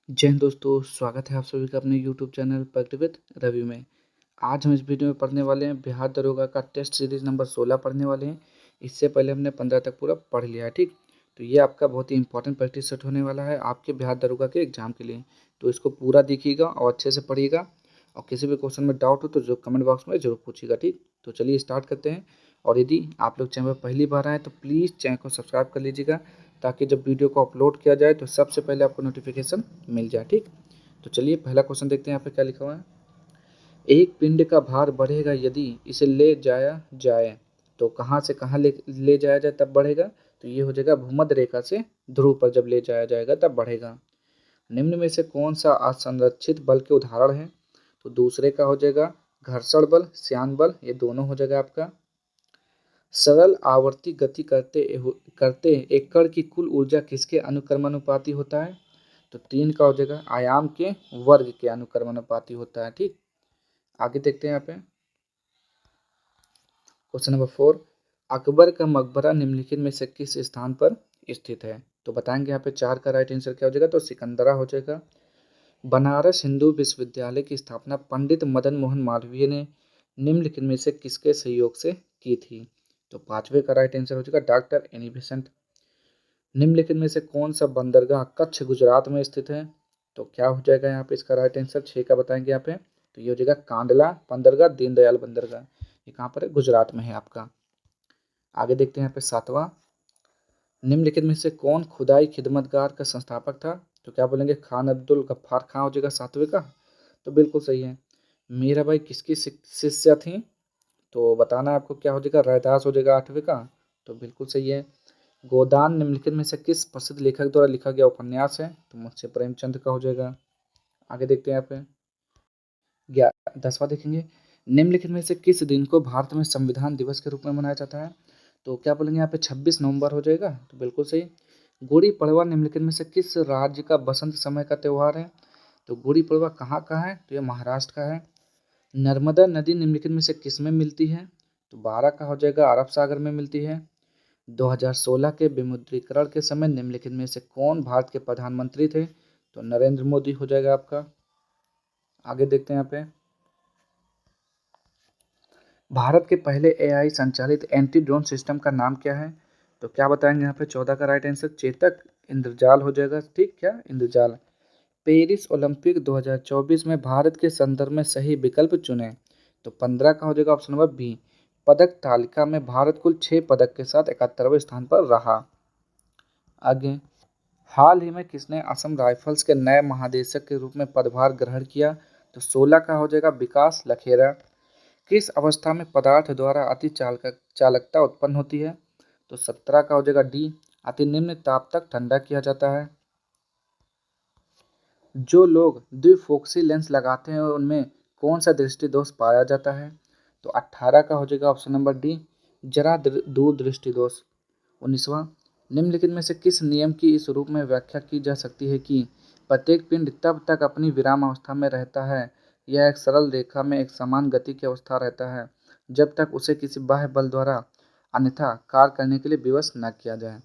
जय हिंद दोस्तों, स्वागत है आप सभी का अपने YouTube channel fact with Ravi में। आज हम इस वीडियो में पढ़ने वाले हैं बिहार दरोगा का टेस्ट सीरीज नंबर 16 पढ़ने वाले हैं। इससे पहले हमने 15 तक पूरा पढ़ लिया है। ठीक, तो ये आपका बहुत ही इंपॉर्टेंट प्रैक्टिस सेट होने वाला है आपके बिहार दरोगा के एग्जाम के लिए। तो इसको पूरा देखिएगा और अच्छे से पढ़िएगा, और किसी भी क्वेश्चन में डाउट हो तो जो कमेंट बॉक्स में जरूर पूछिएगा। ठीक, तो चलिए स्टार्ट करते हैं। और यदि आप लोग चैनल पर पहली बार आए तो प्लीज़ चैनल को सब्सक्राइब कर लीजिएगा, ताकि जब वीडियो को अपलोड किया जाए तो सबसे पहले आपको नोटिफिकेशन मिल जाए। ठीक, तो चलिए पहला क्वेश्चन देखते हैं यहाँ पे क्या लिखा हुआ है। एक पिंड का भार बढ़ेगा यदि इसे ले जाया जाए, तो कहाँ से कहाँ ले जाया जाए तब बढ़ेगा। तो ये हो जाएगा भूमध्य रेखा से ध्रुव पर जब ले जाया जाएगा तब बढ़ेगा। निम्न में से कौन सा असंरक्षित बल के उदाहरण है। तो दूसरे का हो जाएगा घर्षण बल, श्यान बल, ये दोनों हो जाएगा आपका। सरल आवर्ती गति करते एक कण की कुल ऊर्जा किसके अनुक्रमानुपाती होता है। तो 3 का हो जाएगा आयाम के वर्ग के अनुक्रमानुपाती होता है। ठीक, आगे देखते हैं यहाँ पे क्वेश्चन नंबर 4। अकबर का मकबरा निम्नलिखित में से किस स्थान पर स्थित है। तो बताएंगे यहाँ पे 4 का राइट आंसर क्या हो जाएगा। तो सिकंदरा हो जाएगा। बनारस हिंदू विश्वविद्यालय की स्थापना पंडित मदन मोहन मालवीय ने निम्नलिखित में से किसके सहयोग से की थी। तो 5वें का राइट आंसर हो जाएगा डॉक्टर एनी बेसेंट। निम्नलिखित में से कौन सा बंदरगाह कच्छ गुजरात में स्थित है। तो क्या हो जाएगा यहाँ पे इसका राइट आंसर 6 का बताएंगे यहाँ पे। तो ये हो जाएगा कांडला बंदरगाह, दीनदयाल बंदरगाह, ये कहाँ पर है, गुजरात में है आपका। आगे देखते हैं यहाँ पे 7वां। निम्नलिखित में से कौन खुदाई खिदमतगार का संस्थापक था। तो क्या बोलेंगे खान अब्दुल गफ्फार खां हो जाएगा 7वें का। तो बिल्कुल सही है। मीराबाई किसकी शिष्या थी। तो बताना है आपको क्या हो जाएगा, रैदास हो जाएगा 8वें का। तो बिल्कुल सही है। गोदान निम्नलिखित में से किस प्रसिद्ध लेखक द्वारा लिखा गया उपन्यास है। तो मुंशी प्रेमचंद का हो जाएगा। आगे देखते हैं यहाँ पे 10वां देखेंगे। निम्नलिखित में से किस दिन को भारत में संविधान दिवस के रूप में मनाया जाता है। तो क्या बोलेंगे यहाँ पे 26 नवंबर हो जाएगा। तो बिल्कुल सही। गुड़ी पड़वा निम्नलिखित में से किस राज्य का बसंत समय का त्यौहार है। तो गुड़ी पड़वा कहाँ का है, तो ये महाराष्ट्र का है। नर्मदा नदी निम्नलिखित में से किस में मिलती है। तो 12 का हो जाएगा अरब सागर में मिलती है। 2016 के विमुद्रीकरण के समय निम्नलिखित में से कौन भारत के प्रधानमंत्री थे। तो नरेंद्र मोदी हो जाएगा आपका। आगे देखते हैं यहाँ पे भारत के पहले एआई संचालित एंटी ड्रोन सिस्टम का नाम क्या है। तो क्या बताएंगे यहाँ पे 14 का राइट आंसर चेतक इंद्रजाल हो जाएगा। ठीक, क्या इंद्रजाल। पेरिस ओलंपिक 2024 में भारत के संदर्भ में सही विकल्प चुने। तो 15 का हो जाएगा ऑप्शन नंबर बी। पदक तालिका में भारत कुल 6 पदक के साथ 71वें स्थान पर रहा। आगे हाल ही में किसने असम राइफल्स के नए महानिदेशक के रूप में पदभार ग्रहण किया। तो 16 का हो जाएगा विकास लखेरा। किस अवस्था में पदार्थ द्वारा अति चालकता उत्पन्न होती है। तो 17 का हो जाएगा डी। अति निम्न ताप तक ठंडा किया जाता है। जो लोग द्विफोक्सी लेंस लगाते हैं उनमें कौन सा दृष्टि दोष पाया जाता है। तो 18 का हो जाएगा ऑप्शन नंबर डी, जरा दूर दृष्टि दोष। 19वां। निम्नलिखित में से किस नियम की इस रूप में व्याख्या की जा सकती है कि प्रत्येक पिंड तब तक अपनी विराम अवस्था में रहता है, यह एक सरल रेखा में एक समान गति की अवस्था रहता है, जब तक उसे किसी बाह्य बल द्वारा अन्यथा कार्य करने के लिए विवश न किया जाए।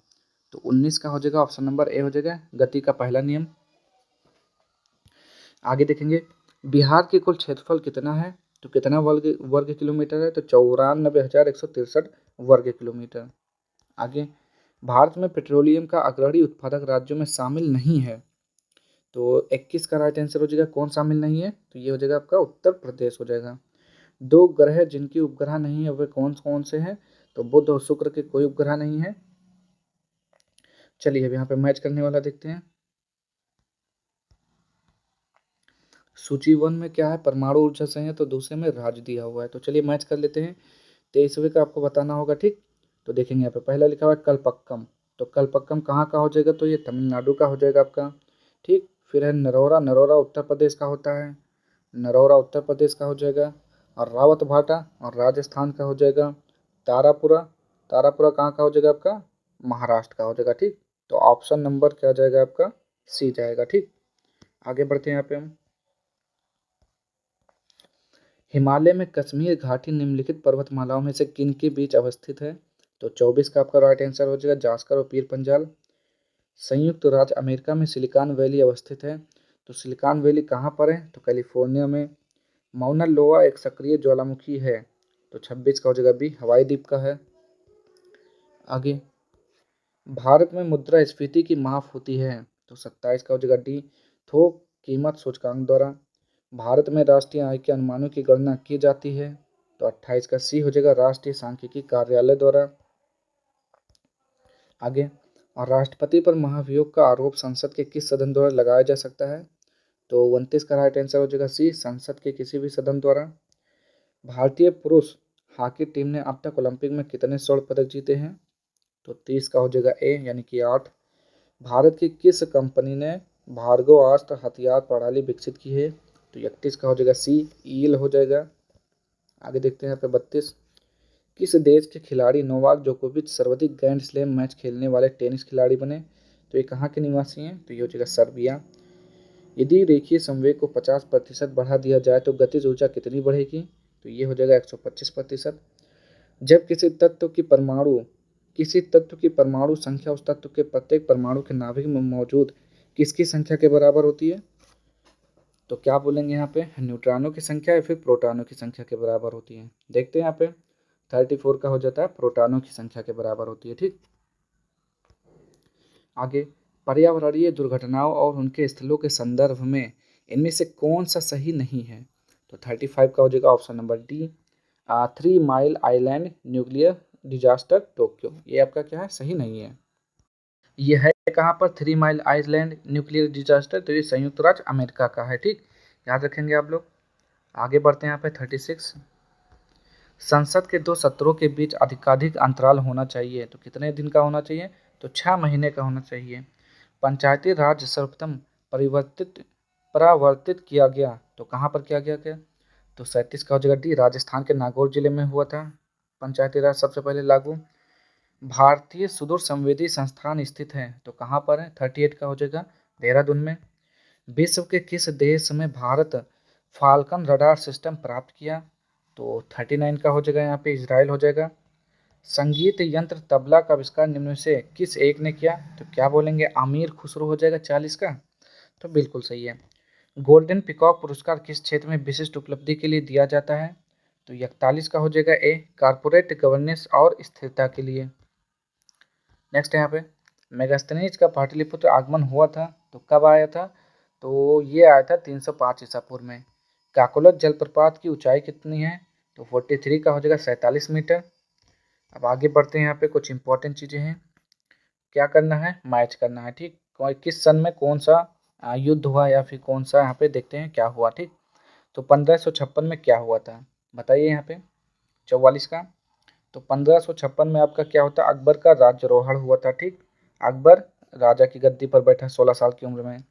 तो 19 का हो जाएगा ऑप्शन नंबर ए हो जाएगा गति का पहला नियम। आगे देखेंगे बिहार के कुल क्षेत्रफल कितना है। तो कितना वर्ग वर्ग किलोमीटर है। तो 94,163 वर्ग किलोमीटर। आगे भारत में पेट्रोलियम का अग्रणी उत्पादक राज्यों में शामिल नहीं है। तो 21 का राइट आंसर हो जाएगा कौन शामिल नहीं है। तो ये हो जाएगा आपका उत्तर प्रदेश हो जाएगा। 2 ग्रह जिनकी उपग्रह नहीं है वे कौन कौन से हैं। तो बुध और शुक्र के कोई उपग्रह नहीं है। चलिए अब यहाँ पे मैच करने वाला देखते हैं। सूची 1 में क्या है, परमाणु ऊर्जा से है, तो दूसरे में राज्य दिया हुआ है। तो चलिए मैच कर लेते हैं। 23वें का आपको बताना होगा। ठीक, तो देखेंगे यहाँ पे पहला लिखा हुआ है कलपक्कम। तो कलपक्कम कहाँ का हो जाएगा। तो ये तमिलनाडु का हो जाएगा आपका। ठीक, फिर है नरोरा, नरोरा उत्तर प्रदेश का होता है, नरौरा उत्तर प्रदेश का हो जाएगा। और रावत भाटा और राजस्थान का हो जाएगा। तारापुरा, तारापुरा कहाँ का हो जाएगा आपका, महाराष्ट्र का हो जाएगा। ठीक, तो ऑप्शन नंबर क्या जाएगा आपका, सी जाएगा। ठीक, आगे बढ़ते हैं यहाँ पे हम। हिमालय में कश्मीर घाटी निम्नलिखित पर्वतमालाओं में से किन के बीच अवस्थित है। तो 24 का आपका राइट आंसर हो जाएगा जास्कर और पीर पंजाल। संयुक्त राज्य अमेरिका में सिलिकॉन वैली अवस्थित है। तो सिलिकॉन वैली कहाँ पर है? तो कैलिफोर्निया में। माउना लोआ एक सक्रिय ज्वालामुखी है, तो 26 का हो जाएगा बी, हवाई द्वीप का है। आगे, भारत में मुद्रास्फीति की माप होती है, तो 27 का हो जाएगा डी, थोक कीमत सूचकांक द्वारा। भारत में राष्ट्रीय आय के अनुमानों की गणना की जाती है, तो 28 का सी हो जाएगा, राष्ट्रीय सांख्यिकी कार्यालय द्वारा। आगे, और राष्ट्रपति पर महाभियोग का आरोप संसद के किस सदन द्वारा लगाया जा सकता है? तो 29 का राइट आंसर हो जाएगा सी, संसद के किसी भी सदन द्वारा। भारतीय पुरुष हॉकी टीम ने अब तक ओलंपिक में कितने स्वर्ण पदक जीते हैं? तो 30 का हो जाएगा ए, यानी कि 8। भारत की किस कंपनी ने भार्गवास्त्र हथियार प्रणाली विकसित की है? तो 31 का हो जाएगा सी, ईल हो जाएगा। आगे देखते हैं यहाँ पे 32, किस देश के खिलाड़ी नोवाक जोकोविच सर्वाधिक ग्रैंड स्लैम मैच खेलने वाले टेनिस खिलाड़ी बने? तो ये कहाँ के निवासी हैं? तो ये हो जाएगा सर्बिया। यदि रेखीय संवेग को 50% बढ़ा दिया जाए तो गतिज ऊर्जा कितनी बढ़ेगी? तो ये हो जाएगा 125%। जब किसी तत्व की परमाणु संख्या उस तत्व के प्रत्येक परमाणु के नाभिक में मौजूद किसकी संख्या के बराबर होती है? तो क्या बोलेंगे यहाँ पे, न्यूट्रॉनों की संख्या या फिर प्रोटॉनों की संख्या के बराबर होती है? देखते हैं यहाँ पे 34 का हो जाता है, प्रोटॉनों की संख्या के बराबर होती है। ठीक, आगे, पर्यावरणीय दुर्घटनाओं और उनके स्थलों के संदर्भ में इनमें से कौन सा सही नहीं है? तो 35 का हो जाएगा option number D, 3 mile island nuclear disaster Tokyo. ये आपका क्या है, सही नहीं है। ये है कहाँ पर 3 माइल आइलैंड न्यूक्लियर डिजास्टर? तो ये संयुक्त राज्य अमेरिका का है। ठीक, याद रखेंगे आप लोग। आगे बढ़ते हैं यहाँ पे 36, संसद के दो सत्रों के बीच अधिकाधिक अंतराल होना चाहिए, तो कितने दिन का होना चाहिए? तो 6 महीने का होना चाहिए। पंचायती राज सर्वप्रथम परावर्तित किया गया, तो कहाँ पर किया गया? तो 37 का हो जाएगा डी, राजस्थान के नागौर जिले में हुआ था पंचायती राज सबसे पहले लागू। भारतीय सुदूर संवेदी संस्थान स्थित है, तो कहाँ पर है? 38 का हो जाएगा देहरादून में। विश्व के किस देश में भारत फाल्कन रडार सिस्टम प्राप्त किया? तो 39 का हो जाएगा यहाँ पे इजराइल हो जाएगा। संगीत यंत्र तबला का आविष्कार निम्न में से किस एक ने किया? तो क्या बोलेंगे, आमिर खुसरो हो जाएगा 40 का। तो बिल्कुल सही है। गोल्डन पिकॉक पुरस्कार किस क्षेत्र में विशिष्ट उपलब्धि के लिए दिया जाता है? तो 41 का हो जाएगा ए, कारपोरेट गवर्नेंस और स्थिरता के लिए। नेक्स्ट यहाँ पे, मेगास्थनीज का पाटलिपुत्र आगमन हुआ था, तो कब आया था? तो ये आया था 305 ईसा पूर्व में। काकोलत जलप्रपात की ऊंचाई कितनी है? तो 43 का हो जाएगा 47 मीटर। अब आगे बढ़ते हैं, यहाँ पे कुछ इंपॉर्टेंट चीज़ें हैं। क्या करना है, मैच करना है। ठीक, किस सन में कौन सा युद्ध हुआ या फिर कौन सा, यहाँ पे देखते हैं क्या हुआ। ठीक, तो 1556 में क्या हुआ था बताइए यहाँ पे, 44 का। तो 1556 में आपका क्या होता, अकबर का राज्यारोहण हुआ था। ठीक, अकबर राजा की गद्दी पर बैठा 16 साल की उम्र में।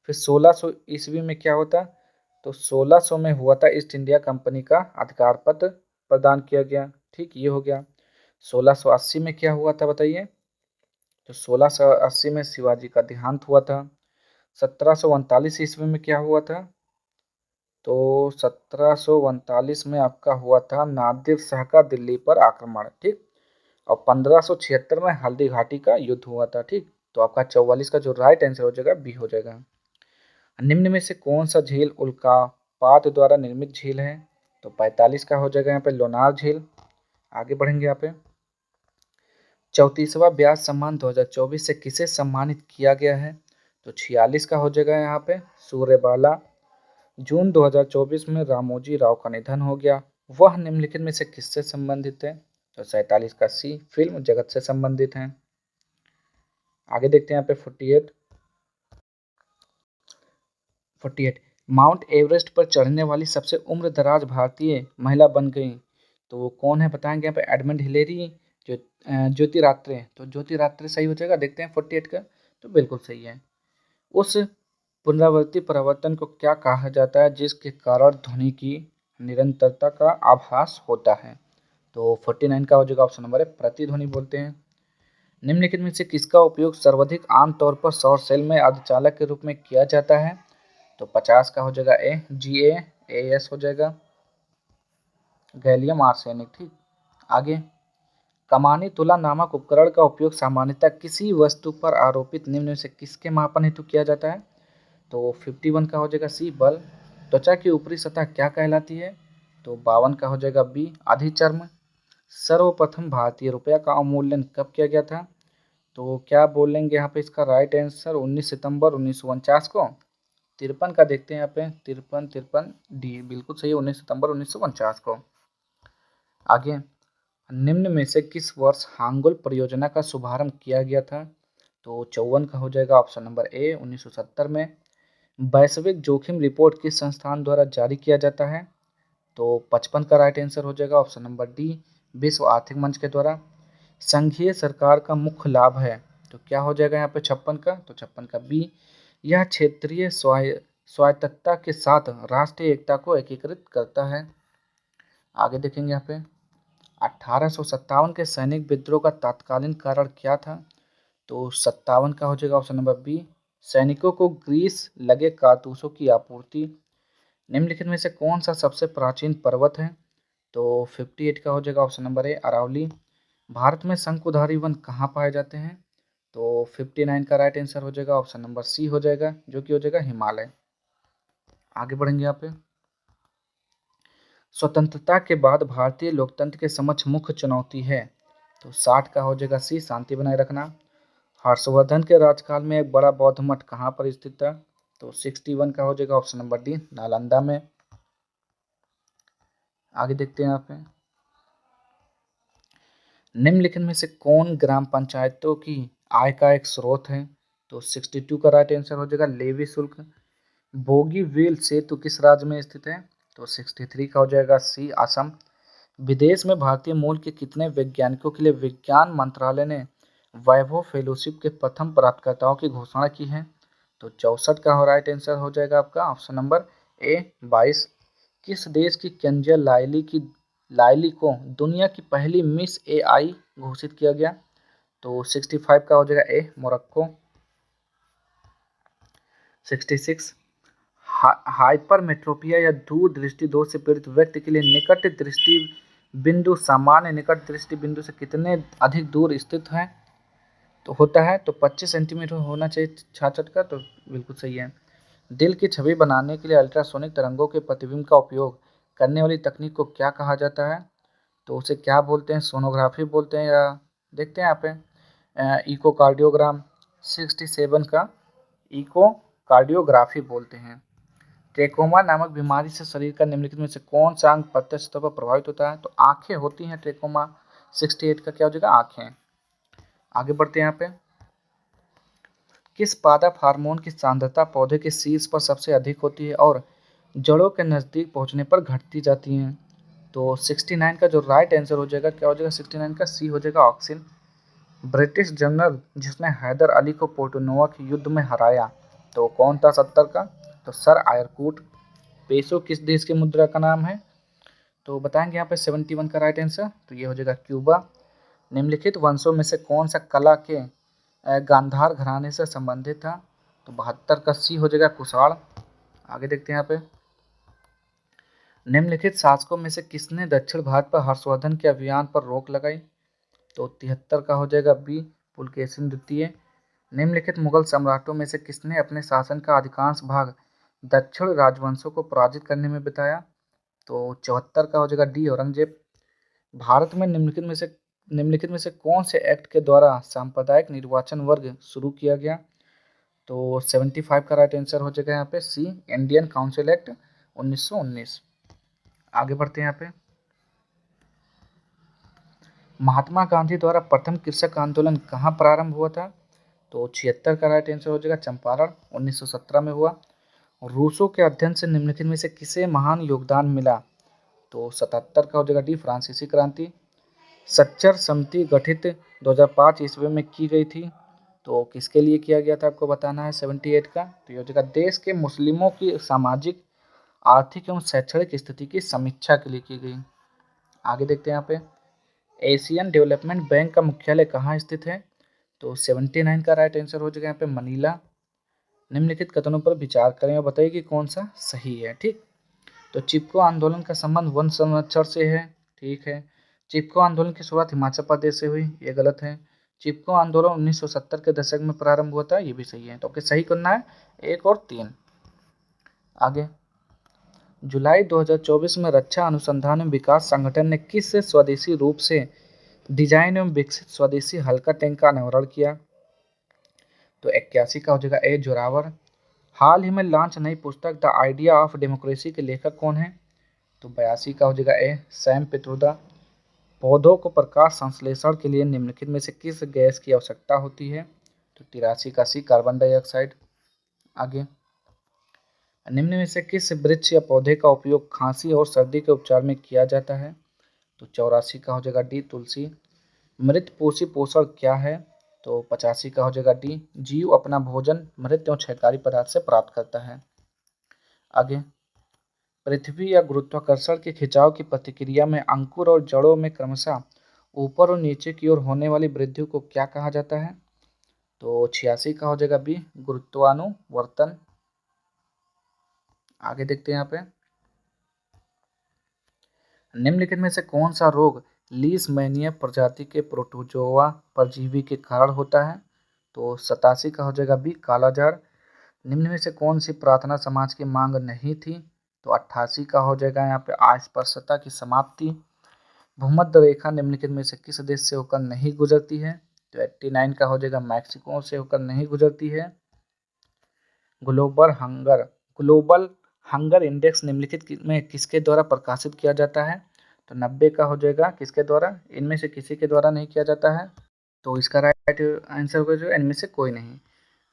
फिर 1600 ईस्वी में क्या होता, तो 1600 में हुआ था ईस्ट इंडिया कंपनी का अधिकार पत्र प्रदान किया गया। ठीक, ये हो गया। 1680 में क्या हुआ था बताइए, तो 1680 में शिवाजी का देहांत हुआ था। 1739 ईस्वी में क्या हुआ था, तो 1739 में आपका हुआ था नादिर शाह का दिल्ली पर आक्रमण। ठीक, और 1576 में हल्दी घाटी का युद्ध हुआ था। ठीक, तो आपका 44 का जो राइट आंसर हो जाएगा बी हो जाएगा। निम्न में से कौन सा झील उल्कापात द्वारा निर्मित झील है? तो 45 का हो जाएगा यहाँ पे लोनार झील। आगे बढ़ेंगे यहाँ पे, 34वां ब्याज सम्मान 2024 से किसे सम्मानित किया गया है? तो 46 का हो जाएगा यहाँ पे सूर्यबाला। जून 2024 में रामोजी राव का निधन हो गया, वह निम्नलिखित में से किससे संबंधित है? तो 47 का सी, फिल्म जगत से संबंधित है। आगे देखते हैं यहाँ पे 48, माउंट एवरेस्ट पर चढ़ने वाली सबसे उम्रदराज भारतीय महिला बन गई, तो वो कौन है बताएंगे यहाँ पे, एडमंड हिलेरी, जो ज्योतिरात्रे। तो ज्योतिरात्रे सही हो जाएगा। देखते हैं 48 का, तो बिल्कुल सही है। उस पुनरावृत्ति परिवर्तन को क्या कहा जाता है जिसके कारण ध्वनि की निरंतरता का आभास होता है? तो 49 का हो जाएगा ऑप्शन नंबर है, प्रतिध्वनि बोलते हैं। निम्नलिखित में से किसका उपयोग सर्वाधिक आमतौर पर सौर सेल में अर्धचालक के रूप में किया जाता है? तो 50 का हो जाएगा ए, GaAs हो जाएगा, गैलियम आर्सेनिक। ठीक, आगे, कमानी तुला नामक उपकरण का उपयोग सामान्यतः किसी वस्तु पर आरोपित निम्न में से किसके मापन हेतु किया जाता है? तो 51 का हो जाएगा सी बल। त्वचा की ऊपरी सतह क्या कहलाती है? तो 52 का हो जाएगा बी अधिचर्म। सर्वप्रथम भारतीय रुपया का अवमूल्यन कब किया गया था? तो क्या बोलेंगे यहाँ पे इसका राइट आंसर 19 सितंबर 1949 को। 53 का देखते हैं यहाँ पे, 53 डी बिल्कुल सही है, 19 सितंबर 1949 को। आगे, निम्न में से किस वर्ष हांगुल परियोजना का शुभारंभ किया गया था? तो 54 का हो जाएगा ऑप्शन नंबर ए 1970 में। वैश्विक जोखिम रिपोर्ट किस संस्थान द्वारा जारी किया जाता है? तो 55 का राइट आंसर हो जाएगा ऑप्शन नंबर डी विश्व आर्थिक मंच के द्वारा। संघीय सरकार का मुख्य लाभ है, तो क्या हो जाएगा यहाँ पे 56 का? तो 56 का बी, यह क्षेत्रीय स्वायत्तता के साथ राष्ट्रीय एकता को एकीकृत करता है। आगे देखेंगे यहाँ पे 1857 के सैनिक विद्रोह का तत्कालीन कारण क्या था? तो 57 का हो जाएगा ऑप्शन नंबर बी, सैनिकों को ग्रीस लगे कारतूसों की आपूर्ति। निम्नलिखित में से कौन सा सबसे प्राचीन पर्वत है? तो 58 का हो जाएगा option number A Aravalli. Bharat में शंकुधारी वन कहाँ पाए जाते हैं? तो 59 का राइट आंसर हो जाएगा ऑप्शन नंबर सी हो जाएगा, जो कि हो जाएगा हिमालय। आगे बढ़ेंगे यहाँ पे, स्वतंत्रता के बाद भारतीय लोकतंत्र के समक्ष मुख्य चुनौती है। तो 60 का हो जाएगा सी शांति बनाए रखना। हर्षवर्धन के राजकाल में एक बड़ा बौद्ध मठ कहाँ पर स्थित था? तो 61 का हो जाएगा ऑप्शन नंबर डी नालंदा में। आगे देखते हैं यहाँ पे, निम्नलिखित में से कौन ग्राम पंचायतों की आय का एक स्रोत है? तो 62 का राइट आंसर हो जाएगा लेवी शुल्क। बोगीबील सेतु किस राज्य में स्थित है? तो 63 का हो जाएगा सी असम। विदेश में भारतीय मूल के कितने वैज्ञानिकों के लिए विज्ञान मंत्रालय ने वैभव फेलोशिप के प्रथम प्राप्तकर्ताओं की घोषणा की है? तो 64 का राइट आंसर हो जाएगा आपका ऑप्शन नंबर ए 22। किस देश की केंजिया लाइली को दुनिया की पहली मिस एआई घोषित किया गया? तो 65 का हो जाएगा ए मोरक्को। 66, हाइपरमेट्रोपिया या दूर दृष्टि दोष से पीड़ित व्यक्ति के लिए निकट दृष्टि बिंदु सामान्य निकट दृष्टि बिंदु से कितने अधिक दूर स्थित है? तो होता है, तो 25 सेंटीमीटर होना चाहिए छाछठ का, तो बिल्कुल सही है। दिल की छवि बनाने के लिए अल्ट्रासोनिक तरंगों के प्रतिबिंब का उपयोग करने वाली तकनीक को क्या कहा जाता है? तो उसे क्या बोलते हैं? सोनोग्राफी बोलते हैं, या देखते हैं यहाँ पे इकोकार्डियोग्राम। 67 का इकोकार्डियोग्राफी बोलते हैं। ट्रेकोमा नामक बीमारी से शरीर का निम्नलिखित में से कौन सा अंग प्रत्यक्ष तौर पर प्रभावित होता है? तो आंखें होती हैं ट्रेकोमा। 68 का क्या हो जाएगा? आंखें। आगे बढ़ते हैं यहाँ पे, किस पादप हार्मोन की सांद्रता पौधे के शीर्ष पर सबसे अधिक होती है और जड़ों के नजदीक पहुंचने पर घटती जाती है? तो 69 का जो राइट आंसर हो जाएगा, क्या हो जाएगा? 69 का सी हो जाएगा ऑक्सिन। ब्रिटिश जनरल जिसने हैदर अली को पोर्टोनोवा के युद्ध में हराया, तो कौन था 70 का? तो सर आयरकूट। पेसो किस देश की मुद्रा का नाम है? तो बताएंगे यहाँ पे 71 का राइट आंसर, तो ये हो जाएगा क्यूबा। निम्नलिखित वंशों में से कौन सा कला के गांधार घराने से संबंधित था? तो 72 का सी हो जाएगा कुषाण। आगे देखते हैं यहाँ पे, निम्नलिखित शासकों में से किसने दक्षिण भारत पर हर्षवर्धन के अभियान पर रोक लगाई? तो 73 का हो जाएगा बी पुलकेशिन द्वितीय। निम्नलिखित मुगल सम्राटों में से किसने अपने शासन का अधिकांश भाग दक्षिण राजवंशों को पराजित करने में बिताया? तो 74 का हो जाएगा डी औरंगजेब। भारत में निम्नलिखित में से कौन से एक्ट के द्वारा सांप्रदायिक निर्वाचन वर्ग शुरू किया गया? तो 75 का राइट आंसर हो जाएगा यहाँ पे सी इंडियन काउंसिल एक्ट 1919। आगे बढ़ते हैं यहाँ पे, महात्मा गांधी द्वारा प्रथम कृषक आंदोलन कहाँ प्रारंभ हुआ था? तो 76 का राइट आंसर हो जाएगा चंपारण, 1917 में हुआ। रूसों के अध्ययन से निम्नलिखित में से किसे महान योगदान मिला? तो 77 का हो जाएगा डी फ्रांसीसी क्रांति। सच्चर समिति गठित 2005 ईस्वी में की गई थी, तो किसके लिए किया गया था आपको बताना है 78 का। तो ये हो जाएगा देश के मुस्लिमों की सामाजिक आर्थिक एवं शैक्षणिक स्थिति की समीक्षा के लिए की गई। आगे देखते हैं यहाँ पे, एशियन डेवलपमेंट बैंक का मुख्यालय कहाँ स्थित है? तो 79 का राइट आंसर हो जाएगा यहाँ पे मनीला। निम्नलिखित कथनों पर विचार करें और बताइए कि कौन सा सही है। ठीक, तो चिपको आंदोलन का संबंध वन संरक्षण से है। ठीक है। चिपको आंदोलन की शुरुआत हिमाचल प्रदेश से हुई, ये गलत है। चिपको आंदोलन 1970 के दशक में प्रारंभ हुआ था, ये भी सही है। तो आपके सही करना है 1 और 3। आगे, जुलाई 2024 में रक्षा अनुसंधान एवं विकास संगठन ने किस स्वदेशी रूप से डिजाइन एवं विकसित स्वदेशी हल्का टैंक का अनावरण किया? तो 81 का हो जाएगा ए जोरावर। हाल ही में लॉन्च नई पुस्तक द आइडिया ऑफ डेमोक्रेसी के लेखक कौन है? तो 82 का हो जाएगा ए सैम पित्रोदा। पौधों को प्रकाश संश्लेषण के लिए निम्नलिखित में से किस गैस की आवश्यकता होती है? तो 83 का सी कार्बन डाइऑक्साइड। आगे, निम्न में से किस वृक्ष या पौधे का उपयोग खांसी और सर्दी के उपचार में किया जाता है? तो 84 का हो जाएगा डी तुलसी। मृत पोषी पोषण क्या है? तो 85 का हो जाएगा डी जीव अपना भोजन मृत एवं क्षयकारी पदार्थ से प्राप्त करता है। आगे, पृथ्वी या गुरुत्वाकर्षण के खिंचाव की प्रतिक्रिया में अंकुर और जड़ों में क्रमशः ऊपर और नीचे की ओर होने वाली वृद्धि को क्या कहा जाता है? तो 86 का हो जाएगा बी गुरुत्वानुवर्तन। आगे देखते हैं यहाँ पे, निम्नलिखित में से कौन सा रोग लीशमैनिया प्रजाति के प्रोटोजोआ परजीवी के कारण होता है? तो 87 का हो जाएगा बी कालाजार। निम्न में से कौन सी प्रार्थना समाज की मांग नहीं थी? तो 88 का हो जाएगा यहाँ पे अस्पृश्यता की समाप्ति। भूमध्य रेखा निम्नलिखित में से किस देश से होकर नहीं गुजरती है? तो 89 का हो जाएगा मैक्सिको से होकर नहीं गुजरती है। ग्लोबल हंगर इंडेक्स निम्नलिखित में किसके द्वारा प्रकाशित किया जाता है? तो 90 का हो जाएगा किसके द्वारा? इनमें से किसी के द्वारा नहीं किया जाता है, तो इसका राइट आंसर होगा जो इनमें से कोई नहीं।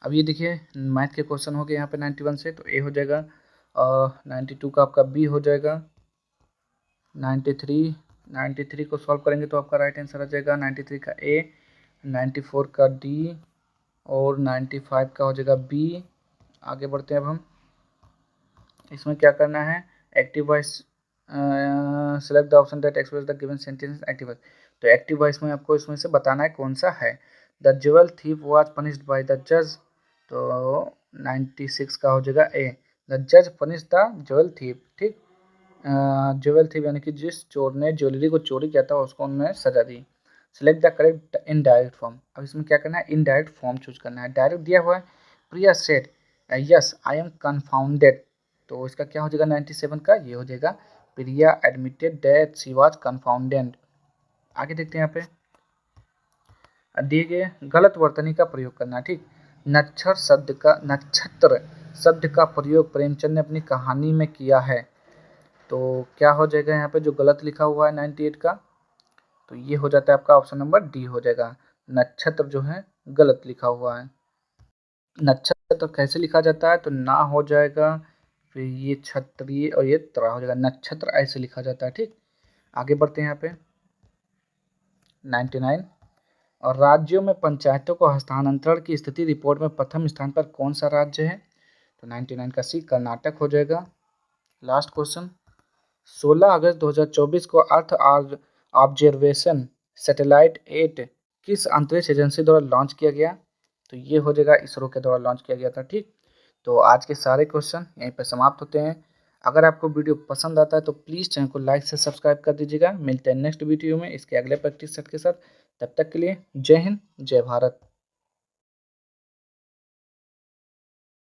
अब ये देखिए मैथ के क्वेश्चन हो गए यहाँ पे 91 से, तो ए हो जाएगा, 92 का आपका बी हो जाएगा, 93 को सॉल्व करेंगे तो आपका राइट आंसर आ जाएगा 93 का ए, 94 का डी और 95 का हो जाएगा बी। आगे बढ़ते हैं अब हम, इसमें क्या करना है, active voice select the option that express the given sentence active voice. तो एक्टिव वॉइस में आपको इसमें से बताना है कौन सा है। The jewel thief was punished by the जज, तो 96 का हो जाएगा ए, द जज पनिश द ज्वेल थीफ। ठीक, ज्वेल थीफ यानी कि जिस चोर ने ज्वेलरी को चोरी किया था उसको उन्होंने सजा दी। Select the correct indirect form. अब इसमें क्या करना है, इनडायरेक्ट फॉर्म चूज करना है। डायरेक्ट दिया हुआ है, प्रिया सेड यस आई एम कन्फाउंडेड, तो इसका क्या हो जाएगा 97 का, ये हो जाएगा प्रिया एडमिटेड दैट शी वाज कन्फाउंडेड। आगे देखते हैं यहाँ पे, दिए गए गलत वर्तनी का प्रयोग करना है। ठीक, नक्षत्र शब्द का प्रयोग प्रेमचंद ने अपनी कहानी में किया है, तो क्या हो जाएगा यहाँ पे जो गलत लिखा हुआ है 98 का, तो ये हो जाता है आपका ऑप्शन नंबर डी हो जाएगा, नक्षत्र जो है गलत लिखा हुआ है। नक्षत्र कैसे लिखा जाता है, तो ना हो जाएगा, फिर ये क्षत्रिय और ये त्रा हो जाएगा, नक्षत्र ऐसे लिखा जाता है। ठीक, आगे बढ़ते हैं यहाँ पे 99, और राज्यों में पंचायतों को हस्तांतरण की स्थिति रिपोर्ट में प्रथम स्थान पर कौन सा राज्य है? तो 99 का सी कर्नाटक हो जाएगा। लास्ट क्वेश्चन, 16 अगस्त 2024 को अर्थ ऑब्जर्वेशन सैटेलाइट 8 किस अंतरिक्ष एजेंसी द्वारा लॉन्च किया गया? तो ये हो जाएगा इसरो के द्वारा लॉन्च किया गया था। ठीक, तो आज के सारे क्वेश्चन यहीं पर समाप्त होते हैं। अगर आपको वीडियो पसंद आता है तो प्लीज़ चैनल को लाइक से सब्सक्राइब कर दीजिएगा। मिलते हैं नेक्स्ट वीडियो में इसके अगले प्रैक्टिस सेट के साथ। तब तक के लिए जय हिंद, जय भारत।